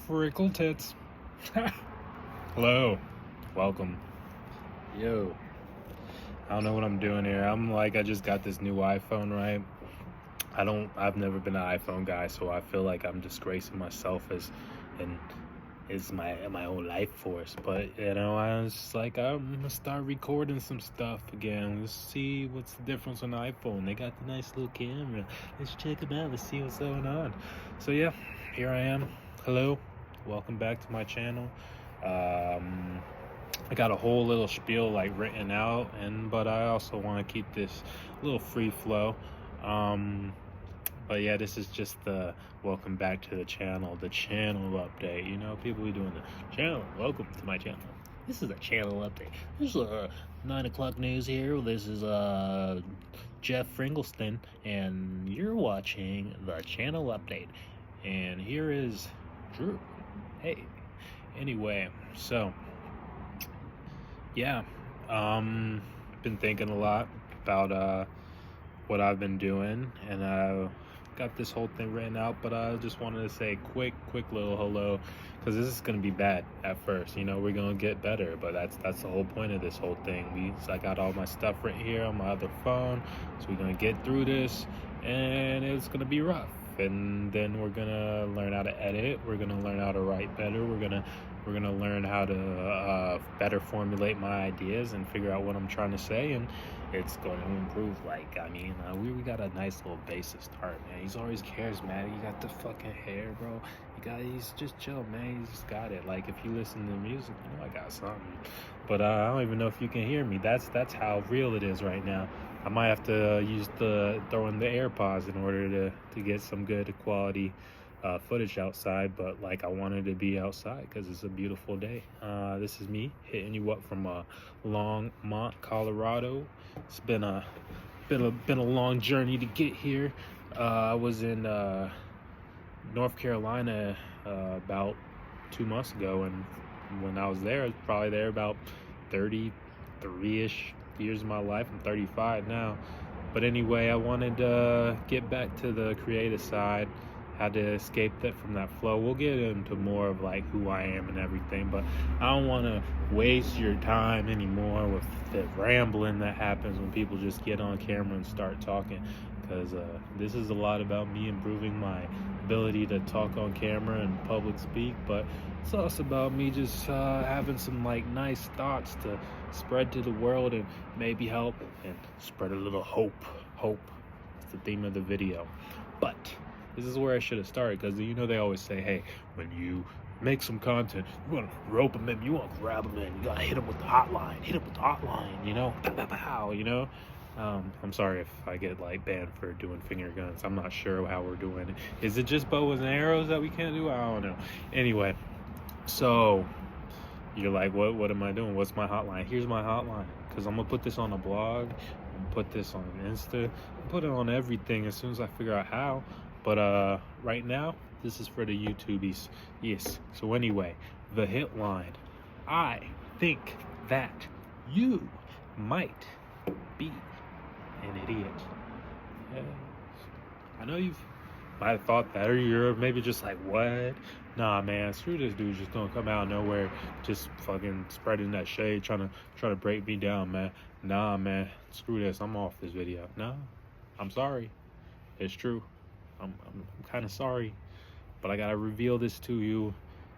Freckle tits. Hello. Welcome. Yo. I don't know what I'm doing here. I just got this new iPhone, right? I've never been an iPhone guy, so I feel like I'm disgracing myself and it's my own life force. But I was just like, I'm gonna start recording some stuff again. Let's see what's the difference on the iPhone. They got the nice little camera. Let's check them out. Let's see what's going on. So yeah, here I am. Hello, welcome back to my channel. I got a whole little spiel written out, but I also want to keep this a little free flow. But yeah, this is just the welcome back to the channel update. People be doing the channel. Welcome to my channel. This is a channel update. This is 9 o'clock news here. This is Jeff Fringleton, and you're watching the channel update. And here is Drew. Hey. Anyway, so yeah, been thinking a lot about what I've been doing, and I got this whole thing written out, but I just wanted to say quick little hello, because this is gonna be bad at first. We're gonna get better, but that's the whole point of this whole thing. I got all my stuff right here on my other phone, so we're gonna get through this, and it's gonna be rough. And then we're gonna learn how to edit. We're gonna learn how to write better. We're gonna learn how to better formulate my ideas and figure out what I'm trying to say, and it's going to improve. We got a nice little bassist start, man. He's always charismatic. You got the fucking hair, bro. He's just chill, man. He's just got it. If you listen to the music, I got something. But I don't even know if you can hear me. That's how real it is right now. I might have to throw in the AirPods in order to get some good quality footage outside, but I wanted to be outside because it's a beautiful day. This is me hitting you up from Longmont, Colorado. It's been a long journey to get here. I was in North Carolina about 2 months ago, and when I was there, I was probably there about 33-ish years of my life. I'm 35 now, but anyway, I wanted to get back to the creative side. Had to escape that from that flow. We'll get into more of who I am and everything, but I don't want to waste your time anymore with the rambling that happens when people just get on camera and start talking, because this is a lot about me improving my ability to talk on camera and public speak, but it's also about me just having some nice thoughts to spread to the world and maybe help and spread a little hope. It's the theme of the video. But this is where I should have started, because they always say, hey, when you make some content, you want to rope them in, you want to grab them in, you gotta hit them with the hotline, pow, I'm sorry if I get banned for doing finger guns. I'm not sure how we're doing it. Is it just bows and arrows that we can't do? I don't know. Anyway, so you're like, what am I doing? What's my hotline? Here's my hotline, because I'm gonna put this on a blog, put this on Insta, put it on everything as soon as I figure out how. But right now, this is for the YouTubies. Yes. So anyway, the hit line. I think that you might be an idiot. Yes. I know might have thought that, or you're maybe just what? Nah, man, screw this dude just gonna come out of nowhere, just fucking spreading that shade, trying to break me down, man. Nah, man, screw this. I'm off this video. No, I'm sorry. It's true. I'm kind of sorry, but I gotta reveal this to you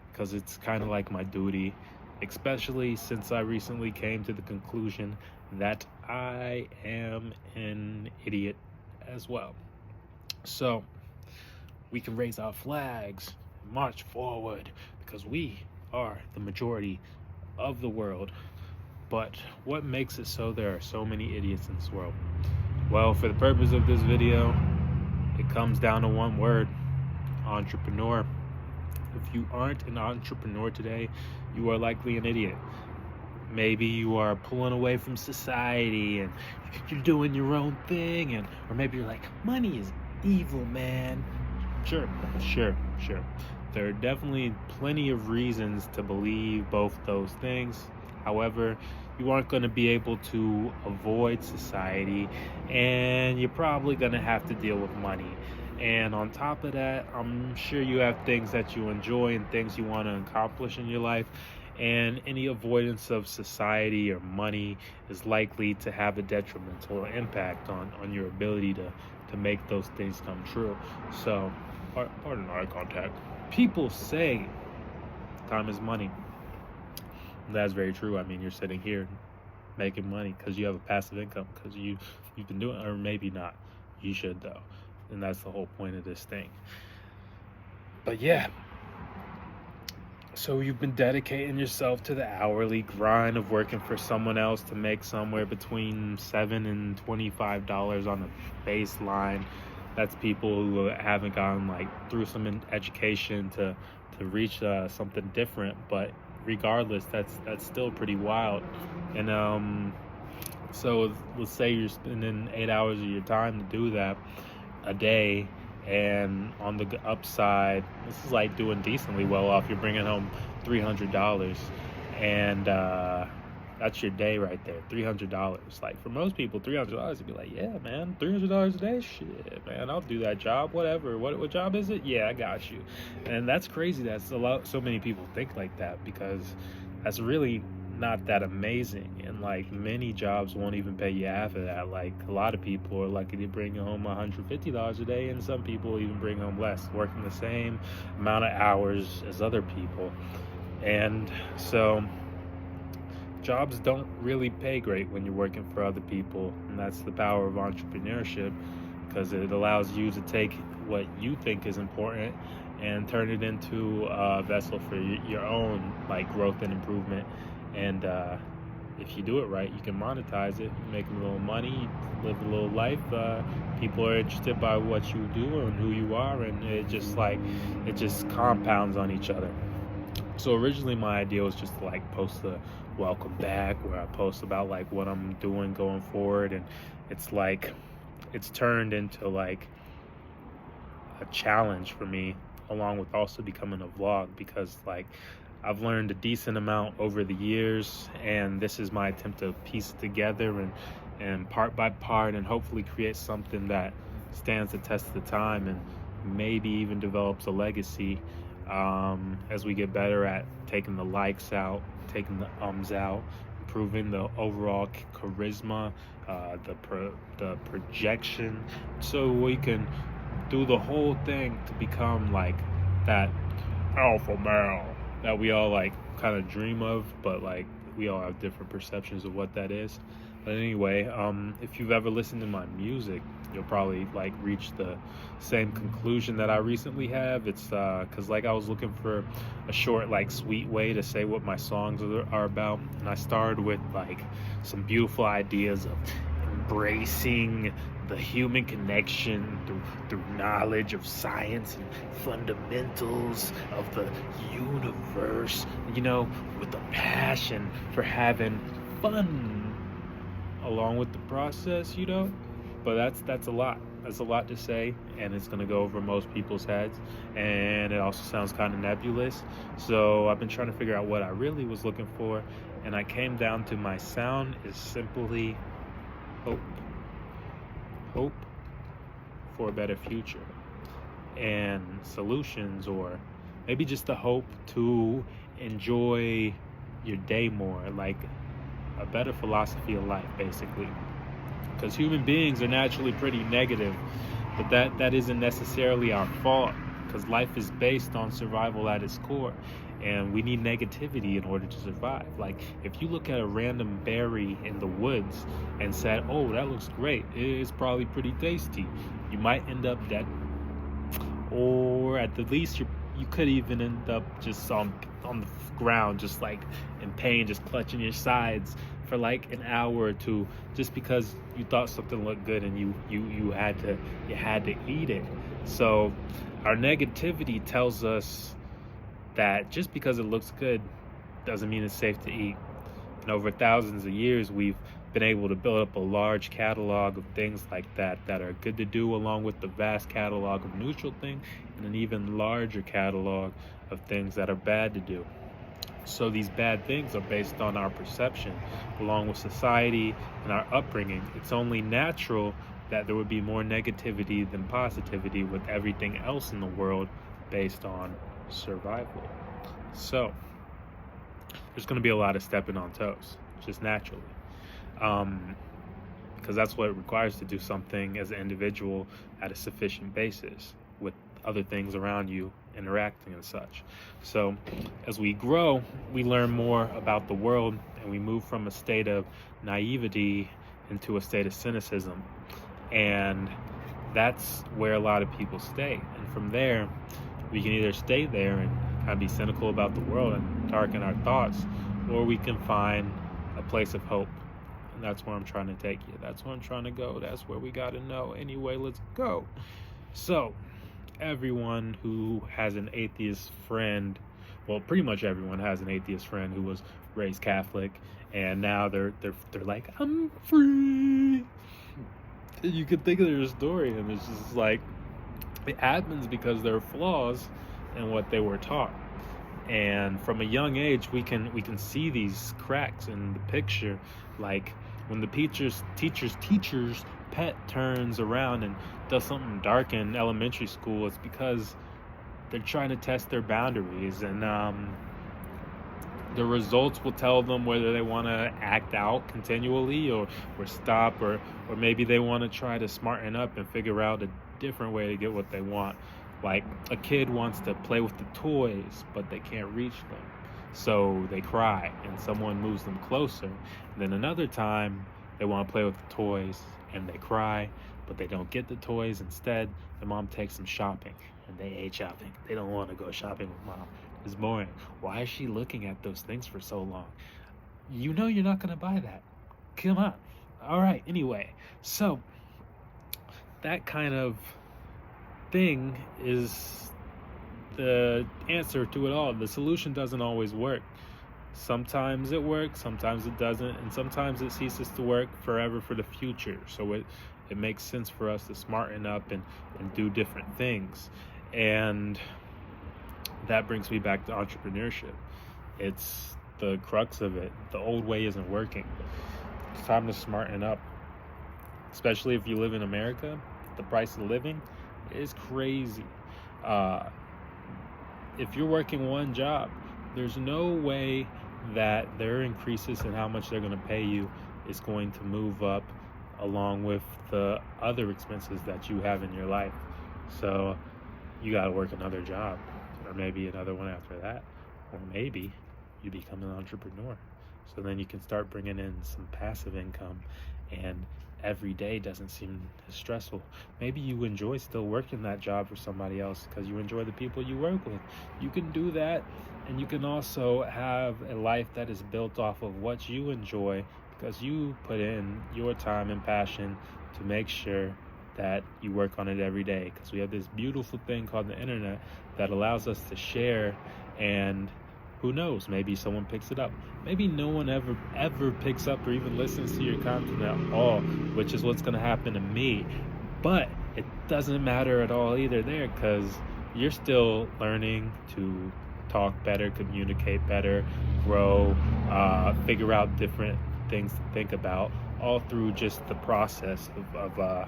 because it's kind of my duty, especially since I recently came to the conclusion that I am an idiot as well. So we can raise our flags, march forward, because we are the majority of the world. But what makes it so there are so many idiots in this world? Well, for the purpose of this video, it comes down to one word: entrepreneur. If you aren't an entrepreneur today, you are likely an idiot. Maybe you are pulling away from society and you're doing your own thing, or maybe you're money is evil, man. Sure. There are definitely plenty of reasons to believe both those things. However, you aren't going to be able to avoid society, and you're probably going to have to deal with money. And on top of that, I'm sure you have things that you enjoy and things you want to accomplish in your life. And any avoidance of society or money is likely to have a detrimental impact on your ability to make those things come true. So, pardon eye contact. People say time is money. That's very true. I mean, you're sitting here making money because you have a passive income because you've been doing, or maybe not. You should though, and that's the whole point of this thing. But yeah, so you've been dedicating yourself to the hourly grind of working for someone else to make somewhere between $7 and $25 on a baseline. That's people who haven't gone like through some education to reach something different. But regardless, that's still pretty wild. And so let's say you're spending 8 hours of your time to do that a day, and on the upside, this is like doing decently well off. You're bringing home $300, and that's your day right there. $300. Like for most people, $300 would be like, yeah, man, $300 a day. Shit, man, I'll do that job. Whatever. What job is it? Yeah, I got you. And that's crazy. That's a lot. So many people think like that because that's really not that amazing, and like many jobs won't even pay you half of that. Like a lot of people are lucky to bring home $150 a day, and some people even bring home less, working the same amount of hours as other people. And so jobs don't really pay great when you're working for other people, and that's the power of entrepreneurship, because it allows you to take what you think is important and turn it into a vessel for your own like growth and improvement. And if you do it right, you can monetize it, make a little money, live a little life. People are interested by what you do and who you are, and it just compounds on each other. So originally my idea was just to like post a welcome back where I post about like what I'm doing going forward, and it's turned into like a challenge for me, along with also becoming a vlog, because like I've learned a decent amount over the years, and this is my attempt to piece it together and part by part, and hopefully create something that stands the test of the time and maybe even develops a legacy as we get better at taking the likes out, taking the ums out, improving the overall charisma, the projection, so we can do the whole thing to become like that alpha male that we all like kind of dream of, but like we all have different perceptions of what that is. But anyway, if you've ever listened to my music, you'll probably like reach the same conclusion that I recently have. It's because like I was looking for a short, like sweet way to say what my songs are about, and I started with like some beautiful ideas of embracing the human connection through knowledge of science and fundamentals of the universe, with a passion for having fun along with the process, but that's a lot. That's a lot to say, and it's going to go over most people's heads, and it also sounds kind of nebulous. So I've been trying to figure out what I really was looking for, and I came down to my sound is simply hope. Hope for a better future and solutions, or maybe just the hope to enjoy your day more, like a better philosophy of life, basically. Because human beings are naturally pretty negative, but that isn't necessarily our fault, because life is based on survival at its core, and we need negativity in order to survive. Like if you look at a random berry in the woods and said, oh, that looks great, it's probably pretty tasty, you might end up dead, or at the least you could even end up just on the ground, just like in pain, just clutching your sides for like an hour or two, just because you thought something looked good and you had to eat it. So our negativity tells us that just because it looks good doesn't mean it's safe to eat. And over thousands of years, we've been able to build up a large catalog of things like that are good to do, along with the vast catalog of neutral things, and an even larger catalog of things that are bad to do. So these bad things are based on our perception, along with society and our upbringing. It's only natural that there would be more negativity than positivity with everything else in the world based on survival. So there's going to be a lot of stepping on toes, just naturally. Because that's what it requires to do something as an individual at a sufficient basis with other things around you interacting and such. So as we grow, we learn more about the world, and we move from a state of naivety into a state of cynicism. And that's where a lot of people stay. And from there, we can either stay there and kind of be cynical about the world and darken our thoughts, or we can find a place of hope. And that's where I'm trying to take you. That's where I'm trying to go. That's where we got to know. Anyway, let's go. So everyone who has an atheist friend, well, pretty much everyone has an atheist friend who was raised Catholic, and now they're like, I'm free. You could think of their story, and it's just like, it happens because there are flaws in what they were taught. And from a young age, we can see these cracks in the picture. Like when the teacher's pet turns around and does something dark in elementary school, it's because they're trying to test their boundaries, and the results will tell them whether they want to act out continually or stop, or maybe they want to try to smarten up and figure out a different way to get what they want. Like a kid wants to play with the toys, but they can't reach them, so they cry and someone moves them closer. And then another time they want to play with the toys and they cry, but they don't get the toys. Instead, the mom takes them shopping, and they hate shopping. They don't want to go shopping with mom. It's boring. Why is she looking at those things for so long? You know you're not going to buy that. Come on. All right, anyway. So that kind of thing is the answer to it all. The solution doesn't always work. Sometimes it works, sometimes it doesn't, and sometimes it ceases to work forever for the future. So it makes sense for us to smarten up and do different things. And that brings me back to entrepreneurship. It's the crux of it. The old way isn't working. It's time to smarten up. Especially if you live in America, the price of living is crazy. If you're working one job, there's no way that their increases in how much they're going to pay you is going to move up along with the other expenses that you have in your life. So you got to work another job, or maybe another one after that, or maybe you become an entrepreneur. So then you can start bringing in some passive income, and every day doesn't seem as stressful. Maybe you enjoy still working that job for somebody else because you enjoy the people you work with. You can do that, and you can also have a life that is built off of what you enjoy because you put in your time and passion to make sure that you work on it every day, because we have this beautiful thing called the internet that allows us to share. And who knows, maybe someone picks it up. Maybe no one ever picks up or even listens to your content at all, which is what's going to happen to me. But it doesn't matter at all either there, because you're still learning to talk better, communicate better, grow, figure out different things to think about, all through just the process of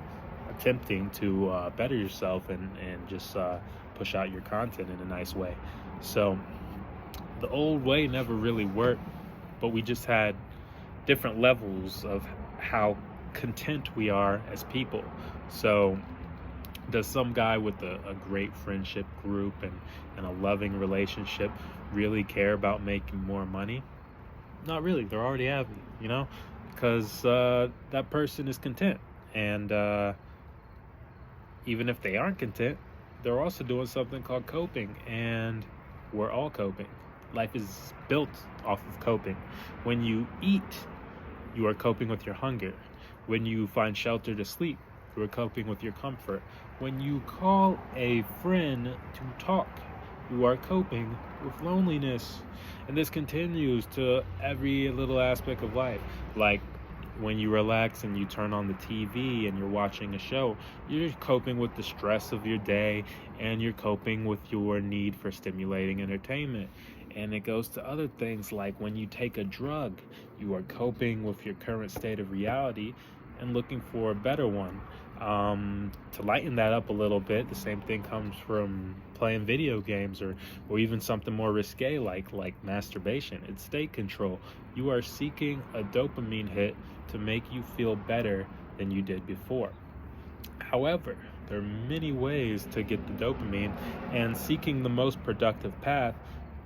attempting to better yourself and just push out your content in a nice way. So the old way never really worked, but we just had different levels of how content we are as people. So does some guy with a great friendship group and a loving relationship really care about making more money? Not really. They're already happy, because that person is content. And even if they aren't content, they're also doing something called coping, and we're all coping. Life is built off of coping. When you eat, you are coping with your hunger. When you find shelter to sleep, you are coping with your comfort. When you call a friend to talk, you are coping with loneliness. And this continues to every little aspect of life. Like when you relax and you turn on the TV and you're watching a show, you're coping with the stress of your day, and you're coping with your need for stimulating entertainment. And it goes to other things, like when you take a drug, you are coping with your current state of reality and looking for a better one. To lighten that up a little bit, the same thing comes from playing video games, or even something more risque like masturbation. It's state control. You are seeking a dopamine hit to make you feel better than you did before. However, there are many ways to get the dopamine, and seeking the most productive path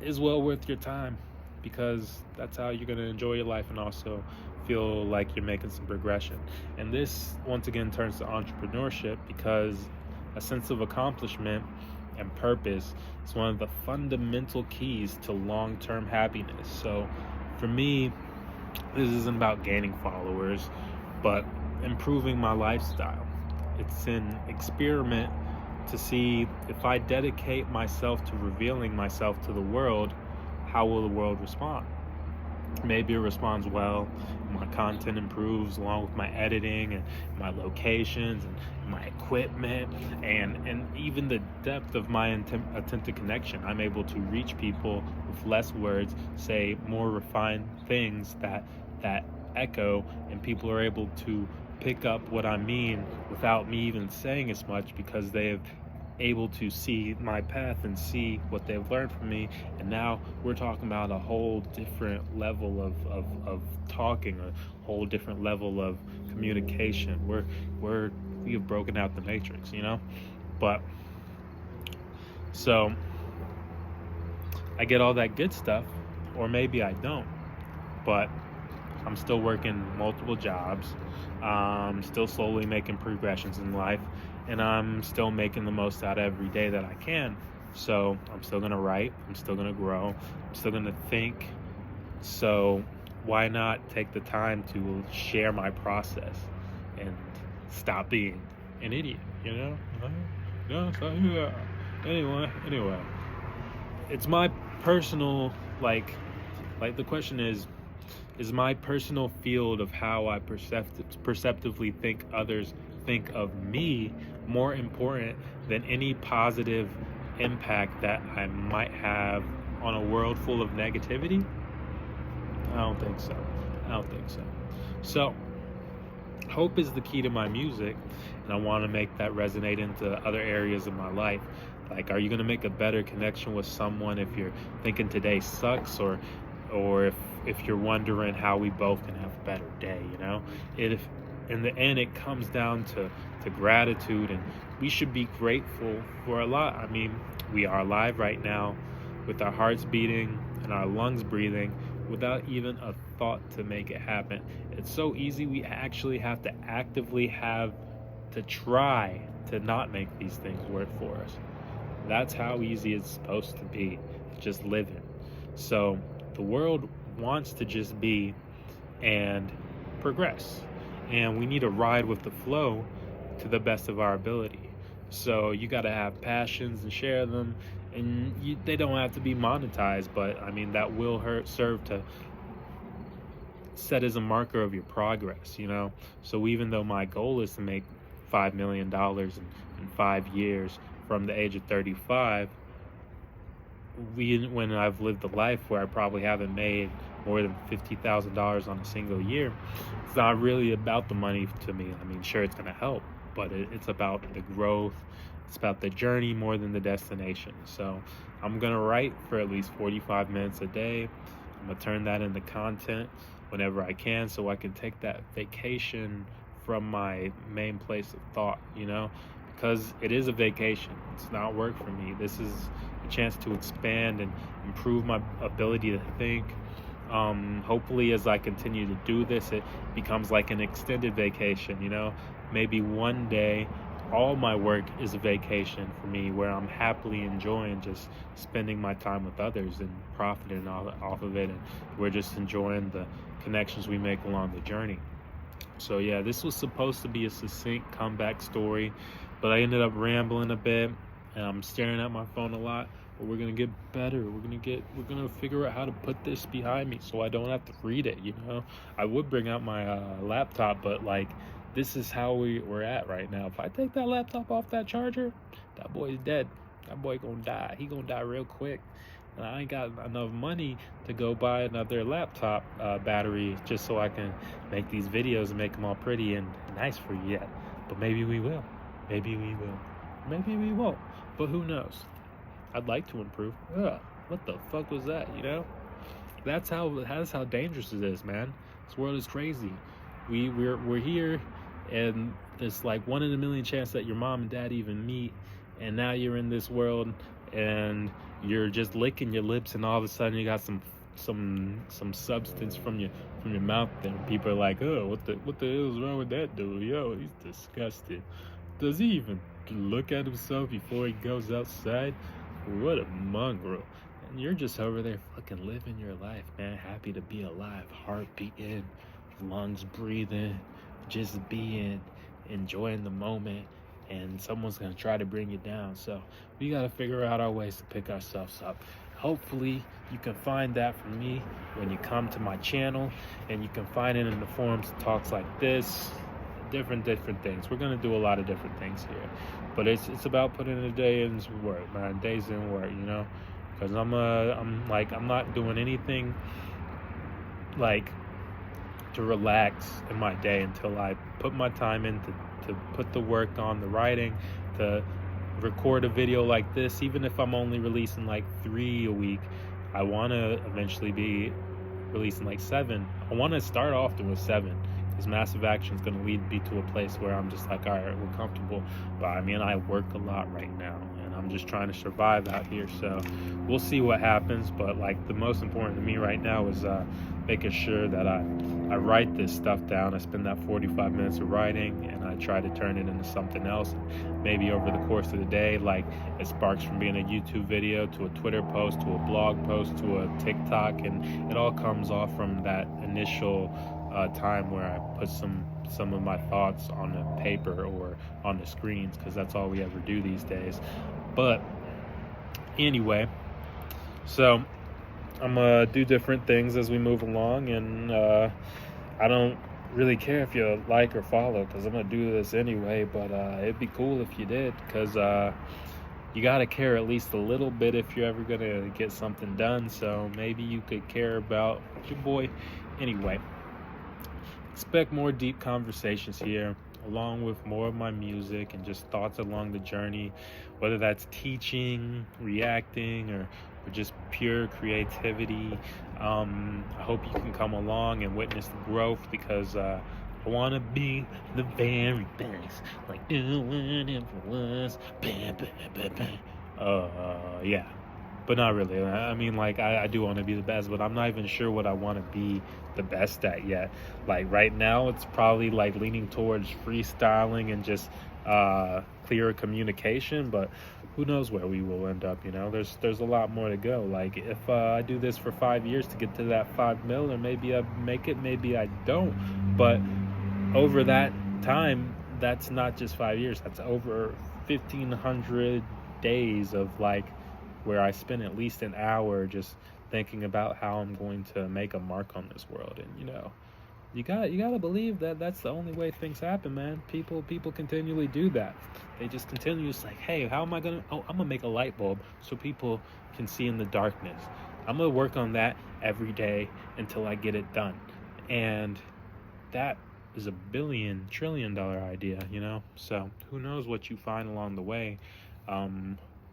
is well worth your time, because that's how you're going to enjoy your life and also feel like you're making some progression. And this, once again, turns to entrepreneurship, because a sense of accomplishment and purpose is one of the fundamental keys to long-term happiness. So for me, this isn't about gaining followers, but improving my lifestyle. It's an experiment to see, if I dedicate myself to revealing myself to the world, how will the world respond? Maybe it responds well, my content improves along with my editing and my locations and my equipment, and even the depth of my attempted connection. I'm able to reach people with less words, say more refined things that echo, and people are able to pick up what I mean without me even saying as much, because they have able to see my path and see what they've learned from me. And now we're talking about a whole different level of talking, a whole different level of communication. We have broken out the matrix, but so I get all that good stuff, or maybe I don't, but I'm still working multiple jobs, still slowly making progressions in life, and I'm still making the most out of every day that I can. So I'm still gonna write, I'm still gonna grow, I'm still gonna think. So why not take the time to share my process and stop being an idiot, Anyway, it's my personal, like the question is my personal field of how I perceptively think others think of me more important than any positive impact that I might have on a world full of negativity? I don't think so. So hope is the key to my music, and I want to make that resonate into other areas of my life. Like, are you going to make a better connection with someone if you're thinking today sucks, or if you're wondering how we both can have a better day? If in the end it comes down to gratitude, and we should be grateful for a lot. I mean, we are alive right now with our hearts beating and our lungs breathing without even a thought to make it happen. It's so easy. We actually have to actively have to try to not make these things work for us. That's how easy it's supposed to be, just living. So the world wants to just be and progress, and we need to ride with the flow to the best of our ability. So you got to have passions and share them, and they don't have to be monetized, but I mean, that will serve to set as a marker of your progress. So even though my goal is to make $5 million in 5 years from the age of 35, when I've lived a life where I probably haven't made more than $50,000 on a single year, it's not really about the money to me. I mean, sure, it's going to help, but it's about the growth. It's about the journey more than the destination. So I'm going to write for at least 45 minutes a day. I'm going to turn that into content whenever I can, so I can take that vacation from my main place of thought, because it is a vacation. It's not work for me. This is a chance to expand and improve my ability to think. Hopefully, as I continue to do this, it becomes like an extended vacation. Maybe one day all my work is a vacation for me, where I'm happily enjoying just spending my time with others and profiting off of it, and we're just enjoying the connections we make along the journey. So yeah, this was supposed to be a succinct comeback story, but I ended up rambling a bit, and I'm staring at my phone a lot. But we're gonna get better. We're gonna figure out how to put this behind me so I don't have to read it. I would bring out my laptop, but this is how we're at right now. If I take that laptop off that charger, that boy's dead. That boy gonna die. He gonna die real quick. And I ain't got enough money to go buy another laptop battery just so I can make these videos and make them all pretty and nice for you yet. But maybe we will. Maybe we will. Maybe we won't. But who knows? I'd like to improve. Ugh, what the fuck was that, you know? That's how dangerous it is, man. This world is crazy. We're here, and there's like 1 in a million chance that your mom and dad even meet, and now you're in this world, and you're just licking your lips, and all of a sudden you got some substance from your mouth, and people are like, oh, what the hell is wrong with that dude? Yo, he's disgusting. Does he even look at himself before he goes outside? What a mongrel. And you're just over there fucking living your life, man. Happy to be alive, heart beating, lungs breathing, just being, enjoying the moment. And someone's gonna try to bring you down. So we gotta figure out our ways to pick ourselves up. Hopefully you can find that from me when you come to my channel, and you can find it in the forums of talks like this, different things. We're gonna do a lot of different things here, but it's about putting a day in work, man. Days in work, you know, because I'm not doing anything like to relax in my day until I put my time in to put the work on, the writing, to record a video like this. Even if I'm only releasing like 3 a week, I want to eventually be releasing like 7. I want to start off with 7, because Massive Action is going to lead me to a place where I'm just like, all right, we're comfortable. But I mean, I work a lot right now, and I'm just trying to survive out here. So we'll see what happens. But like, the most important to me right now is making sure that I write this stuff down. I spend that 45 minutes of writing, and I try to turn it into something else. And maybe over the course of the day, like, it sparks from being a YouTube video to a Twitter post to a blog post to a TikTok, and it all comes off from that initial time where I put some of my thoughts on the paper or on the screens, because that's all we ever do these days. But anyway, so I'm gonna do different things as we move along, and I don't really care if you like or follow, because I'm gonna do this anyway. But it'd be cool if you did, because you gotta care at least a little bit if you're ever gonna get something done. So maybe you could care about your boy. Anyway, expect more deep conversations here, along with more of my music and just thoughts along the journey, whether that's teaching, reacting, or just pure creativity. I hope you can come along and witness the growth, because I want to be the very best, like no one ever was. Bam, bam, bam, bam. Yeah. But not really. I mean, like, I do want to be the best, but I'm not even sure what I want to be the best at yet. Like, right now, it's probably, like, leaning towards freestyling and just clearer communication, but who knows where we will end up, you know? There's a lot more to go. Like, if I do this for 5 years to get to that 5 mil, or maybe I make it, maybe I don't. But over that time, that's not just 5 years. That's over 1,500 days of, like, where I spend at least an hour just thinking about how I'm going to make a mark on this world. And you know, you gotta believe that that's the only way things happen, man. People continually do that. They just continue. It's like, hey, how am I gonna? Oh, I'm gonna make a light bulb so people can see in the darkness. I'm gonna work on that every day until I get it done. And that is a $1 trillion idea, you know. So who knows what you find along the way.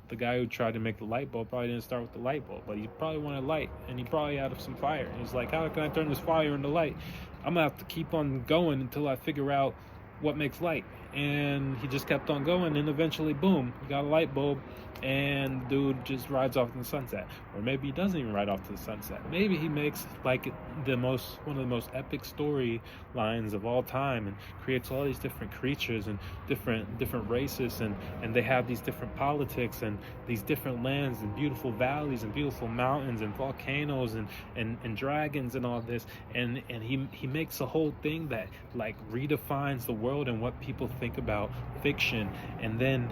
The guy who tried to make the light bulb probably didn't start with the light bulb, but he probably wanted light, and he probably had some fire. He's like, how can I turn this fire into light? I'm gonna have to keep on going until I figure out what makes light. And he just kept on going, and eventually, boom, he got a light bulb, and dude just rides off in the sunset. Or maybe he doesn't even ride off to the sunset. Maybe he makes like one of the most epic storylines of all time, and creates all these different creatures and different races, and they have these different politics and these different lands and beautiful valleys and beautiful mountains and volcanoes and dragons and all this, and he makes a whole thing that like redefines the world and what people think about fiction, and then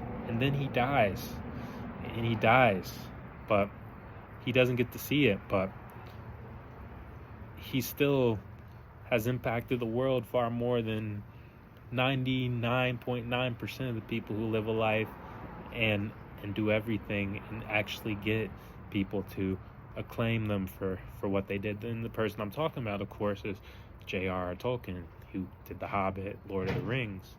he dies. And he dies, but he doesn't get to see it, but he still has impacted the world far more than 99.9% of the people who live a life and do everything and actually get people to acclaim them for what they did. And the person I'm talking about, of course, is J.R.R. Tolkien, who did The Hobbit, Lord of the Rings.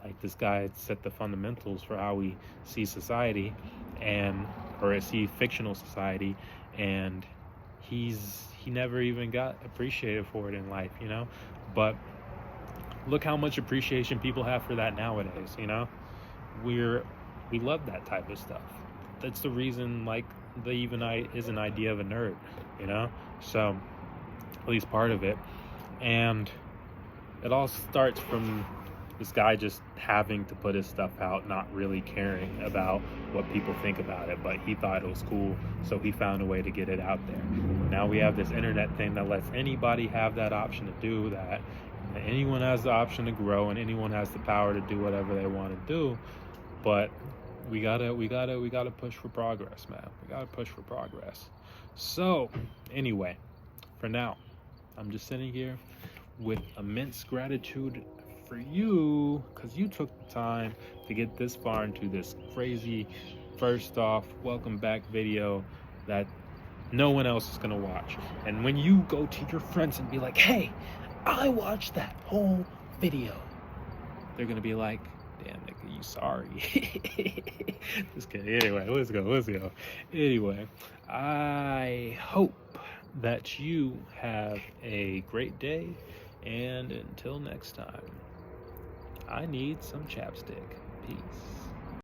Like, this guy set the fundamentals for how we see society, and or see fictional society, and he never even got appreciated for it in life, you know. But look how much appreciation people have for that nowadays, you know. We love that type of stuff. That's the reason, like, the even I is an idea of a nerd, you know. So at least part of it. And it all starts from this guy just having to put his stuff out, not really caring about what people think about it, but he thought it was cool, so he found a way to get it out there. Now we have this internet thing that lets anybody have that option to do that, and anyone has the option to grow, and anyone has the power to do whatever they want to do. But we gotta push for progress, man. We gotta push for progress. So anyway, for now, I'm just sitting here with immense gratitude for you, because you took the time to get this far into this crazy first off welcome back video that no one else is gonna watch. And when you go to your friends and be like, hey, I watched that whole video, they're gonna be like, damn nigga, you sorry. Just kidding. Anyway, let's go. Anyway, I hope that you have a great day, and until next time, I need some chapstick. Peace.